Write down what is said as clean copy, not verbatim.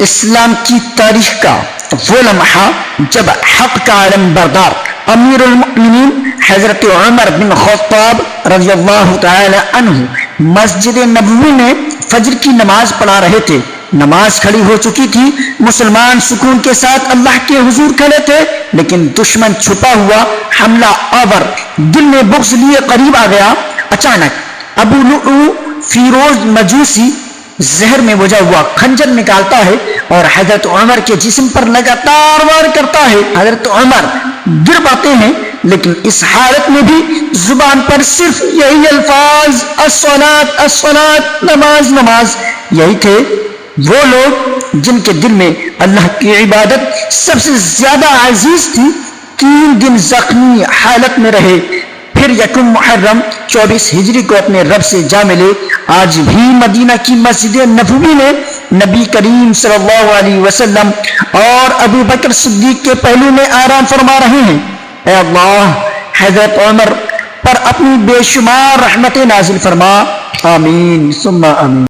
اسلام کی تاریخ کا وہ لمحہ جب حق کا علم بردار امیر المؤمنین حضرت عمر بن خطاب رضی اللہ تعالی عنہ مسجد نبوی میں فجر کی نماز پڑھا رہے تھے. نماز کھڑی ہو چکی تھی. مسلمان سکون کے ساتھ اللہ کے حضور کھڑے تھے، لیکن دشمن چھپا ہوا حملہ آور دل میں بغض لیے قریب آ گیا. اچانک ابو لؤلؤ فیروز مجوسی زہر میں بجھا ہوا خنجر نکالتا ہے اور حضرت عمر کے جسم پر لگاتار وار کرتا ہے. حضرت عمر گر پاتے ہیں، لیکن اس حالت میں بھی زبان پر صرف یہی الفاظ الصلاۃ الصلاۃ، نماز نماز. یہی تھے وہ لوگ جن کے دل میں اللہ کی عبادت سب سے زیادہ عزیز تھی. 3 دن زخمی حالت میں رہے، پھر یکم محرم 24 ہجری کو اپنے رب سے جا ملے. آج بھی مدینہ کی مسجد نبوی میں نبی کریم صلی اللہ علیہ وسلم اور ابو بکر صدیق کے پہلو میں آرام فرما رہے ہیں. اے اللہ، حضرت عمر پر اپنی بے شمار رحمتیں نازل فرما. آمین ثم آمین.